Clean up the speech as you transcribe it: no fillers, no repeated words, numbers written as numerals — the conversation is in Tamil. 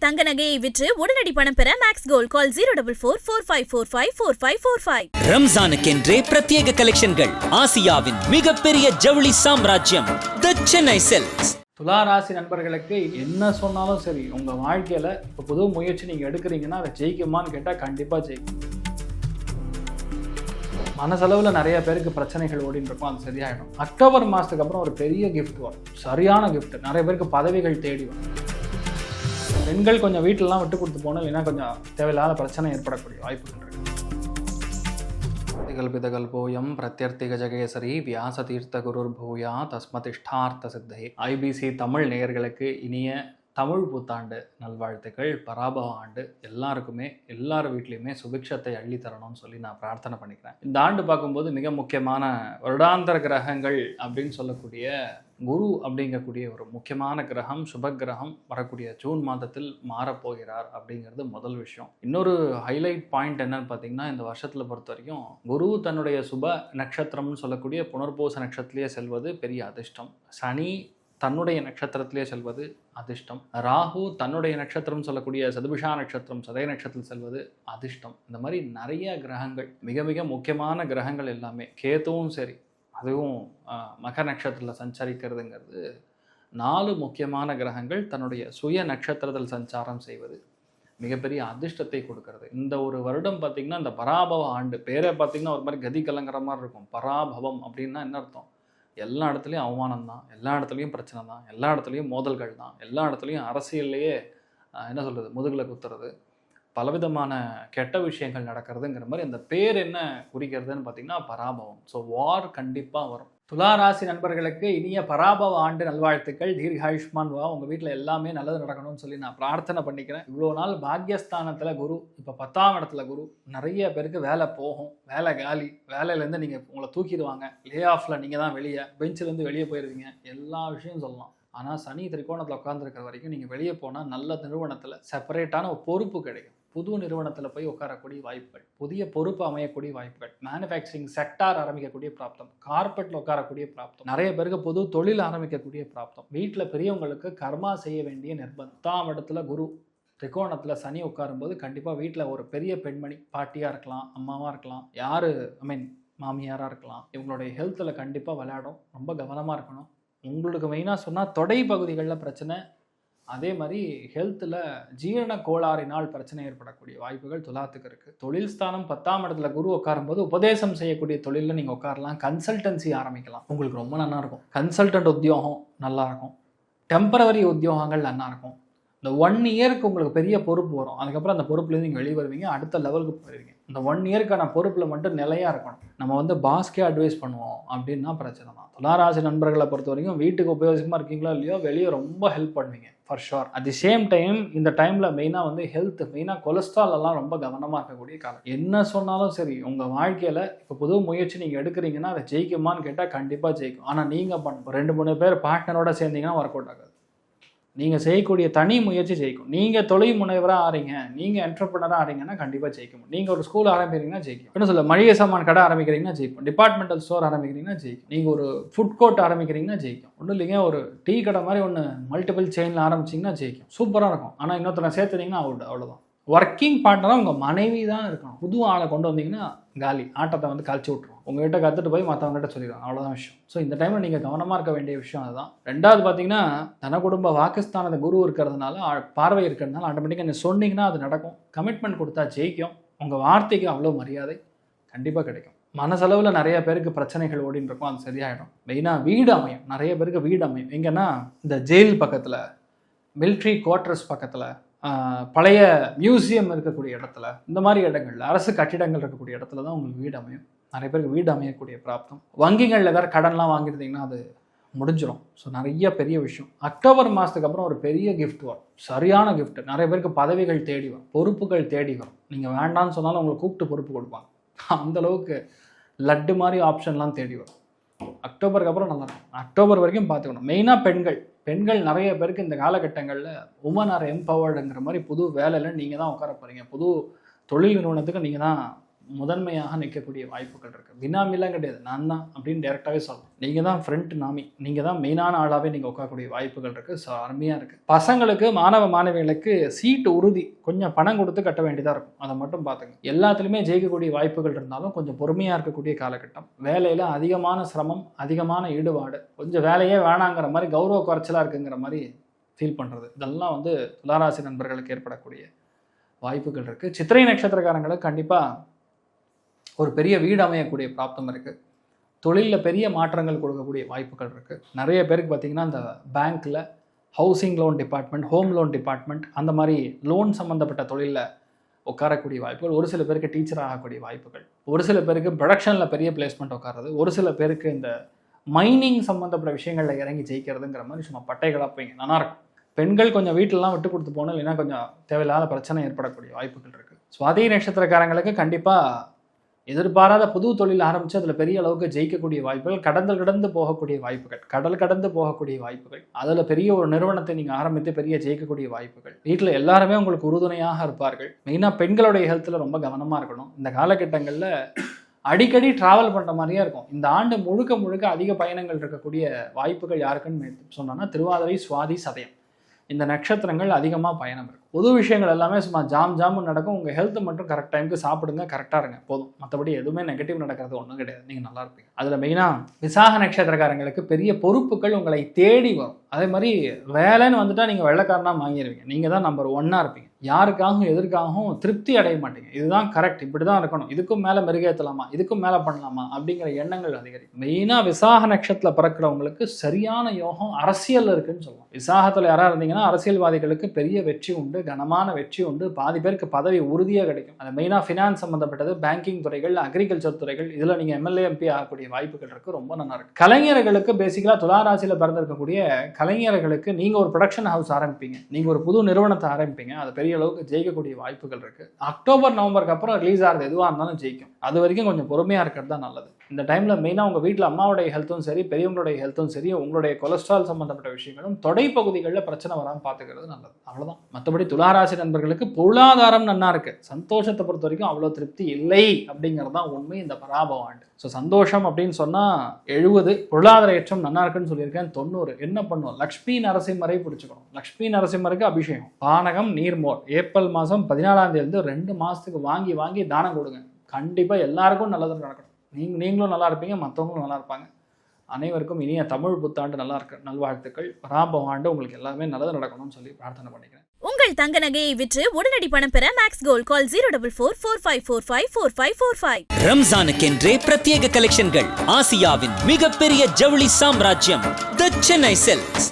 தங்க நகையை விற்று உடனடி பணம் பெற மேக்ஸ் கோல்ட் கால் 04445454545. ரம்ஜானுக்கென்றே பிரத்யேக கலெக்ஷன்கள். ஆசியாவின் மிகப்பெரிய ஜவுளி சாம்ராஜ்யம் தி சென்னை சில்க்ஸ். துலா ராசி நண்பர்களுக்கு என்ன சொன்னாலும் சரி, உங்கள் வாழ்க்கையில் இப்போ புது முயற்சி நீங்கள் எடுக்கிறீங்கன்னா அதை ஜெயிக்குமான்னு கேட்டால் கண்டிப்பாக ஜெயிக்கும். மனசளவில் நிறைய பேருக்கு பிரச்சனைகள் ஓடின்னு இருக்கும், அது சரியாயிடும். அக்டோபர் மாதத்துக்கு அப்புறம் ஒரு பெரிய கிஃப்ட் வரும், சரியான கிஃப்ட். நிறைய பேருக்கு பதவிகள் தேடி வரும். பெண்கள் கொஞ்சம் வீட்டிலலாம் விட்டு கொடுத்து போகணும், இல்லைன்னா கொஞ்சம் தேவையில்லாத பிரச்சனை ஏற்படக்கூடிய வாய்ப்புகள் இருக்கு. கல்பிதகல்போயம் பிரத்யர்த்திக ஜகேசரி வியாச தீர்த்த குருர் பூயா தஸ்மதிஷ்டார்த்த சித்தை. ஐபிசி தமிழ் நேயர்களுக்கு இனிய தமிழ் புத்தாண்டு நல்வாழ்த்துக்கள். பராபவ ஆண்டு எல்லாருக்குமே எல்லார் வீட்லேயுமே சுபிக்ஷத்தை அள்ளி தரணும்னு சொல்லி நான் பிரார்த்தனை பண்ணிக்கிறேன். இந்த ஆண்டு பார்க்கும்போது மிக முக்கியமான வருடாந்தர கிரகங்கள் அப்படின்னு சொல்லக்கூடிய குரு அப்படிங்கக்கூடிய ஒரு முக்கியமான கிரகம், சுப கிரகம் வரக்கூடிய ஜூன் மாதத்தில் மாறப்போகிறார் அப்படிங்கிறது முதல் விஷயம். இன்னொரு ஹைலைட் பாயிண்ட் என்னன்னு பார்த்தீங்கன்னா, இந்த வருஷத்தில் பொறுத்த வரைக்கும் குரு தன்னுடைய சுப நட்சத்திரம்னு சொல்லக்கூடிய புனர்பூச நட்சத்திரத்திலேயே செல்வது பெரிய அதிர்ஷ்டம். சனி தன்னுடைய நட்சத்திரத்திலே செல்வது அதிர்ஷ்டம். ராகு தன்னுடைய நட்சத்திரம் சொல்லக்கூடிய சதுபிஷா நட்சத்திரம் சதய நட்சத்திரத்தில் செல்வது அதிர்ஷ்டம். இந்த மாதிரி நிறைய கிரகங்கள், மிக மிக முக்கியமான கிரகங்கள் எல்லாமே, கேதுவும் சரி, அதுவும் மக நட்சத்திரத்தில் சஞ்சரிக்கிறதுங்கிறது 4 முக்கியமான கிரகங்கள் தன்னுடைய சுய நட்சத்திரத்தில் சஞ்சாரம் செய்வது மிகப்பெரிய அதிர்ஷ்டத்தை கொடுக்கறது. இந்த ஒரு வருடம் பார்த்திங்கன்னா, இந்த பராபவ ஆண்டு பேரே பார்த்திங்கன்னா ஒரு மாதிரி கதி கலங்குற மாதிரி இருக்கும். பராபவம் அப்படின்னா என்ன அர்த்தம்? எல்லா இடத்துலையும் அவமானம் தான், எல்லா இடத்துலையும் பிரச்சனை தான், எல்லா இடத்துலையும் மோதல்கள் தான், எல்லா இடத்துலையும் அரசியல்லையே என்ன சொல்கிறது, முதுகில் குத்துறது, பலவிதமான கெட்ட விஷயங்கள் நடக்கிறதுங்கிற மாதிரி அந்த பேர் என்ன குறிக்கிறதுன்னு பார்த்தீங்கன்னா பராபவம். ஸோ வார் கண்டிப்பாக வரும். துலா ராசி நண்பர்களுக்கு இனிய பராபவ ஆண்டு நல்வாழ்த்துக்கள். தீர்காயுஷ்மான் வா. உங்கள் வீட்டில் எல்லாமே நல்லது நடக்கணும்னு சொல்லி நான் பிரார்த்தனை பண்ணிக்கிறேன். இவ்வளோ நாள் பாக்யஸ்தானத்தில் குரு, இப்போ 10ஆம் இடத்துல குரு. நிறைய பேருக்கு வேலை போகும், வேலை காலி, வேலையிலேருந்து நீங்கள் உங்களை தூக்கிடுவாங்க, லே ஆஃபில் நீங்கள் தான் வெளியே, பெஞ்சிலேருந்து வெளியே போயிடுவீங்க, எல்லா விஷயம் சொல்லலாம். ஆனால் சனி திரிகோணத்தில் உட்காந்துருக்கிற வரைக்கும் நீங்கள் வெளியே போனால் நல்ல நிறுவனத்தில் செப்பரேட்டான ஒரு பொறுப்பு கிடைக்கும். புது நிறுவனத்தில் போய் உட்காரக்கூடிய வாய்ப்புகள், புதிய பொறுப்பு அமையக்கூடிய வாய்ப்புகள், மேனுஃபேக்சரிங் செக்டார் ஆரம்பிக்கக்கூடிய பிராப்தம், கார்பெட்டில் உட்காரக்கூடிய பிராப்தம், நிறைய பேருக்கு புது தொழில் ஆரம்பிக்கக்கூடிய பிராப்தம், வீட்டில் பெரியவங்களுக்கு கர்மா செய்ய வேண்டிய நிர்பந்தம். 10ஆம் இடத்துல குரு, திரிகோணத்தில் சனி உட்காரும்போது கண்டிப்பாக வீட்டில் ஒரு பெரிய பெண்மணி, பாட்டியாக இருக்கலாம், அம்மாவாக இருக்கலாம், யார் மாமியாராக இருக்கலாம், இவங்களுடைய ஹெல்த்தில் கண்டிப்பாக விளையாடும். ரொம்ப கவனமாக இருக்கணும். உங்களுக்கு மெயினாக சொன்னால் தொடை பகுதிகளில் பிரச்சனை, அதே மாதிரி ஹெல்த்தில் ஜீரண கோளாறினால் பிரச்சனை ஏற்படக்கூடிய வாய்ப்புகள் துலாத்துக்கு இருக்குது. தொழில் ஸ்தானம் 10ஆம் இடத்துல குரு உட்காரும்போது உபதேசம் செய்யக்கூடிய தொழிலில் நீங்கள் உட்காரலாம், கன்சல்டன்சி ஆரம்பிக்கலாம், உங்களுக்கு ரொம்ப நல்லா இருக்கும். கன்சல்டன்ட் உத்தியோகம் நல்லாயிருக்கும், டெம்பரவரி உத்தியோகங்கள் நல்லாயிருக்கும். இந்த 1 இயருக்கு உங்களுக்கு பெரிய பொறுப்பு வரும், அதுக்கப்புறம் அந்த பொறுப்புலேருந்து நீங்கள் வெளியே வருவீங்க, அடுத்த லெவலுக்கு போயிருவீங்க. இந்த 1 இயருக்கான பொறுப்பில் மட்டும் நிலையாக இருக்கணும். நம்ம பாஸ்கே அட்வைஸ் பண்ணுவோம் அப்படின்னா பிரச்சனை தான். துளாராசி நண்பர்களை பொறுத்த வரைக்கும் வீட்டுக்கு உபயோகமாக இருக்கீங்களோ இல்லையோ, வெளியே ரொம்ப ஹெல்ப் பண்ணுவீங்க for sure. At the same time இந்த டைமில் மெயினாக ஹெல்த், மெயினாக கொலஸ்ட்ரால் எல்லாம் ரொம்ப கவனமாக இருக்கக்கூடிய காலம். என்ன சொன்னாலும் சரி, உங்கள் வாழ்க்கையில் இப்போ புது முயற்சி நீங்கள் எடுக்கிறீங்கன்னா அதை ஜெயிக்குமான்னு கேட்டால் கண்டிப்பாக ஜெயிக்கும். ஆனால் நீங்கள் 2-3 பேர் பார்ட்னரோட சேர்ந்தீங்கன்னா ஒர்க் அவுட் ஆகாது. நீங்கள் செய்யக்கூடிய தனி முயற்சி ஜெயிக்கும். நீங்கள் தொழில் முனைவராக ஆறீங்க, நீங்கள் என்டர்பிரனராக ஆறீங்கன்னா கண்டிப்பாக ஜெயிக்கும். நீங்கள் ஒரு ஸ்கூல் ஆரம்பிக்கிறீங்கன்னா ஜெயிக்கும். என்ன சொல்ல, மளிகை சாமான் கடை ஆரம்பிக்கிறீங்கன்னா ஜெயிக்கும். டிபார்ட்மெண்டல் ஸ்டோர் ஆரம்பிக்கிறீங்கன்னா ஜெயிக்கும். நீங்கள் ஒரு ஃபுட் கோர்ட் ஆரம்பிக்கிறீங்கன்னா ஜெயிக்கும். ஒன்றும் இல்லைங்க, ஒரு டீ கடை மாதிரி ஒன்று மல்டிபிள் செயினில் ஆரம்பிச்சிங்கன்னா ஜெயிக்கும். சூப்பராக இருக்கும். ஆனால் இன்னொருத்தனை சேர்த்துனீங்கன்னா அவ்வளோதான். ஒர்க்கிங் பார்ட்னராக உங்கள் மனைவி தான் இருக்கணும். புது ஆளை கொண்டு வந்தீங்கன்னா காலி, ஆட்டத்தை கழிச்சு விட்ருவோம். உங்கள்கிட்ட கற்றுட்டு போய் மற்றவங்ககிட்ட சொல்லிடுவாங்க, அவ்வளோதான் விஷயம். ஸோ இந்த டைமில் நீங்கள் கவனமாக இருக்க வேண்டிய விஷயம் அதுதான். 2வது பார்த்தீங்கன்னா, தன குடும்ப வாக்குஸ்தானத்தை குரு இருக்கிறதுனால, பார்வை இருக்கிறதுனால ஆட்டோமேட்டிக்காக நீங்கள் சொன்னீங்கன்னா அது நடக்கும். கமிட்மெண்ட் கொடுத்தா ஜெயிக்கும். உங்கள் வார்த்தைக்கு அவ்வளோ மரியாதை கண்டிப்பாக கிடைக்கும். மனசளவில் நிறைய பேருக்கு பிரச்சனைகள் ஓடின்னு இருக்கும், அது சரியாயிடும். மெயினாக வீடு அமையும், நிறைய பேருக்கு வீடு அமையும். எங்கன்னா இந்த ஜெயில் பக்கத்தில், மிலிட்ரி குவார்ட்டர்ஸ் பக்கத்தில், பழைய மியூசியம் இருக்கக்கூடிய இடத்துல, இந்த மாதிரி இடங்கள்ல, அரசு கட்டிடங்கள் இருக்கக்கூடிய இடத்துல தான் உங்களுக்கு வீடு அமையும். நிறைய பேருக்கு வீடு அமையக்கூடிய பிராப்தம். வங்கிகளில் வேறு கடன்லாம் வாங்கியிருந்தீங்கன்னா அது முடிஞ்சிடும். ஸோ நிறைய பெரிய விஷயம். அக்டோபர் மாதத்துக்கு அப்புறம் ஒரு பெரிய கிஃப்ட் வரும், சரியான கிஃப்ட். நிறைய பேருக்கு பதவிகள் தேடி வரும், பொறுப்புகள் தேடி வரும். நீங்கள் வேண்டான்னு சொன்னாலும் உங்களை கூப்பிட்டு பொறுப்பு கொடுப்பாங்க. அந்தளவுக்கு லட்டு மாதிரி ஆப்ஷன்லாம் தேடி வரும். அக்டோபருக்கு அப்புறம் நல்லா இருக்கும். அக்டோபர் வரைக்கும் பார்த்துக்கணும். மெயினாக பெண்கள் நிறைய பேருக்கு இந்த காலகட்டங்களில் உமன் ஆர் எம்பவர்டுங்கிற மாதிரி புது வேலையில் நீங்கள் தான் உட்கார போகிறீங்க. புது தொழில் நிறுவனத்துக்கு நீங்கள் தான் முதன்மையாக நிற்கக்கூடிய வாய்ப்புகள் இருக்குது. பினாமிலாம் கிடையாது, நான் தான் அப்படின்னு டேரெக்டாகவே சொல்லலாம். நீங்கள் தான் ஃப்ரண்ட் நாமி, நீங்கள் தான் மெயினான ஆளாகவே நீங்கள் உட்காரக்கூடிய வாய்ப்புகள் இருக்குது. ஸோ அருமையாக இருக்குது. பசங்களுக்கு, மாணவ மாணவிகளுக்கு சீட்டு உறுதி, கொஞ்சம் பணம் கொடுத்து கட்ட வேண்டியதாக இருக்கும். அதை மட்டும் பார்த்துங்க. எல்லாத்துலேயுமே ஜெயிக்கக்கூடிய வாய்ப்புகள் இருந்தாலும் கொஞ்சம் பொறுமையாக இருக்கக்கூடிய காலகட்டம். வேலையில் அதிகமான சிரமம், அதிகமான ஈடுபாடு, கொஞ்சம் வேலையே வேணாங்கிற மாதிரி கௌரவ குறைச்சலாக இருக்குங்கிற மாதிரி ஃபீல் பண்ணுறது, இதெல்லாம் வந்து துளாராசி நண்பர்களுக்கு ஏற்படக்கூடிய வாய்ப்புகள் இருக்குது. சித்திரை நட்சத்திரக்காரங்களுக்கு கண்டிப்பாக ஒரு பெரிய வீடு அமையக்கூடிய பிராப்தம் இருக்குது. தொழிலில் பெரிய மாற்றங்கள் கொடுக்கக்கூடிய வாய்ப்புகள் இருக்குது. நிறைய பேருக்கு பார்த்திங்கன்னா இந்த பேங்க்கில் housing loan department, home loan department, அந்த மாதிரி லோன் சம்மந்தப்பட்ட தொழிலில் உட்காரக்கூடிய வாய்ப்புகள். ஒரு சில பேருக்கு டீச்சர் ஆகக்கூடிய வாய்ப்புகள். ஒரு சில பேருக்கு ப்ரொடக்ஷனில் பெரிய பிளேஸ்மெண்ட் உட்காருறது. ஒரு சில பேருக்கு இந்த மைனிங் சம்மந்தப்பட்ட விஷயங்களில் இறங்கி ஜெயிக்கிறதுங்கிற மாதிரி சும்மா பட்டைகளாக போய்ங்க நல்லாயிருக்கும். பெண்கள் கொஞ்சம் வீட்டிலலாம் விட்டு கொடுத்து போகணும், இல்லைன்னா கொஞ்சம் தேவையில்லாத பிரச்சனை ஏற்படக்கூடிய வாய்ப்புகள் இருக்குது. சுவாதி நட்சத்திரக்காரங்களுக்கு கண்டிப்பாக எதிர்பாராத புது தொழில் ஆரம்பித்து அதில் பெரிய அளவுக்கு ஜெயிக்கக்கூடிய வாய்ப்புகள், கடந்து போகக்கூடிய வாய்ப்புகள், கடந்து போகக்கூடிய வாய்ப்புகள், அதில் பெரிய ஒரு நிறுவனத்தை நீங்கள் ஆரம்பித்து பெரிய ஜெயிக்கக்கூடிய வாய்ப்புகள். வீட்டில் எல்லாருமே உங்களுக்கு உறுதுணையாக இருப்பார்கள். மெயினாக பெண்களுடைய ஹெல்த்தில் ரொம்ப கவனமாக இருக்கணும். இந்த காலகட்டங்களில் அடிக்கடி ட்ராவல் பண்ணுற மாதிரியே இருக்கும். இந்த ஆண்டு முழுக்க அதிக பயணங்கள் இருக்கக்கூடிய வாய்ப்புகள் யாருக்குன்னு சொன்னோன்னா திருவாதிரை, சுவாதி, சதயம், இந்த நட்சத்திரங்கள் அதிகமாக பயணம் இருக்கும். பொது விஷயங்கள் எல்லாமே சும்மா ஜாமுன்னு நடக்கும். உங்கள் ஹெல்த் மட்டும் கரெக்ட் டைமுக்கு சாப்பிடுங்க, கரெக்டாக இருங்க, போதும். மற்றபடி எதுவுமே நெகட்டிவ் நடக்கிறது ஒன்றும் கிடையாது. நீங்கள் நல்லா இருப்பீங்க. அதில் மெயினாக விசாக நட்சத்திரக்காரங்களுக்கு பெரிய பொறுப்புகள் உங்களை தேடி வரும். அதே மாதிரி வேலைன்னு வந்துட்டால் நீங்கள் வெள்ளைக்காரனாக வாங்கிடுவீங்க. நீங்கள் தான் நம்பர் 1 இருப்பீங்க. யாருக்காகவும் எதற்காகவும் திருப்தி அடைய மாட்டீங்க. இதுதான் கரெக்ட், இப்படி தான் இருக்கணும், இதுக்கும் மேலே மெருகேற்றலாமா, இதுக்கும் மேலே பண்ணலாமா அப்படிங்கிற எண்ணங்கள் அதிகரிக்கும். மெயினாக விசாக நட்சத்திரத்தில் பிறக்கிறவங்களுக்கு சரியான யோகம் அரசியல் இருக்குன்னு சொல்லுவோம். விசாகத்தில் யாராக இருந்தீங்கன்னா அரசியல்வாதிகளுக்கு பெரிய வெற்றி உண்டு, கனமான வெற்றி உண்டு. பாதி பேருக்கு பதவி உறுதியாக கிடைக்கும். அது மெயினாக ஃபினான்ஸ் சம்மந்தப்பட்டது, பேங்கிங் துறைகள், அக்ரிகல்ச்சர் துறைகள், இதில் நீங்கள் எம்எல்ஏ எம்பி ஆகக்கூடிய வாய்ப்புகள் இருக்குது. ரொம்ப நல்லா இருக்கு. கலைஞர்களுக்கு பேசிக்கலாக துளாராசியில் பிறந்திருக்கக்கூடிய கலைஞர்களுக்கு நீங்கள் ஒரு ப்ரொடக்ஷன் ஹவுஸ் ஆரம்பிப்பீங்க, நீங்கள் ஒரு புது நிறுவனத்தை ஆரம்பிப்பீங்க, அது பெரிய அளவுக்கு ஜெயிக்கக்கூடிய வாய்ப்புகள் இருக்குது. அக்டோபர் நவம்பருக்கு அப்புறம் ரிலீஸ் ஆகிறது எதுவாக இருந்தாலும் ஜெயிக்கும். அது வரைக்கும் கொஞ்சம் பொறுமையாக இருக்கிறது தான் நல்லது. இந்த டைமில் மெயினாக உங்கள் வீட்டில் அம்மாவுடைய ஹெல்த்தும் சரி, பெரியவங்களுடைய ஹெல்த்தும் சரி, உங்களுடைய கொலஸ்ட்ரால் சம்மந்தப்பட்ட விஷயங்களும் தொடை பகுதிகளில் பிரச்சனை வராமல் பார்த்துக்கிறது நல்லது. அவ்வளோதான். மற்றபடி துளாராசி நண்பர்களுக்கு பொருளாதாரம் நல்லா இருக்குது. சந்தோஷத்தை பொறுத்த வரைக்கும் அவ்வளோ திருப்தி இல்லை அப்படிங்கிறது தான் உண்மை இந்த பராபவ ஆண்டு. ஸோ சந்தோஷம் அப்படின்னு சொன்னால் 70, பொருளாதார ஏற்றம் நல்லா இருக்குன்னு சொல்லியிருக்கேன் 90. என்ன பண்ணுவோம்? லக்ஷ்மி நரசிம்மரை பிடிச்சிக்கணும். லக்ஷ்மி நரசிம்மருக்கு அபிஷேகம், பானகம், நீர்மோர் ஏப்ரல் மாதம் 14ஆம் தேதி 2 மாதத்துக்கு வாங்கி தானம் கொடுங்க. கண்டிப்பாக எல்லாருக்கும் நல்லது நடக்கணும். நீங்களும் நல்லா இருப்பீங்க, மற்றவங்களும் நல்லா இருப்பாங்க. அனைவருக்கும் இனிய தமிழ் புத்தாண்டு நல்லா இருக்க நல்வாழ்த்துக்கள். பராபவ ஆண்டு உங்களுக்கு எல்லாமே நல்லது நடக்கணும்னு சொல்லி பிரார்த்தனை பண்ணிக்கிறேன். உங்கள் தங்க நகையை விற்று உடனடி பணம் பெற மேக்ஸ் கோல்ட் கால் 04445454545. ரம்ஜானுக்கென்றே பிரத்யேக கலெக்ஷன்கள். ஆசியாவின் மிகப்பெரிய ஜவுளி சாம்ராஜ்யம் தி சென்னை சில்க்ஸ்.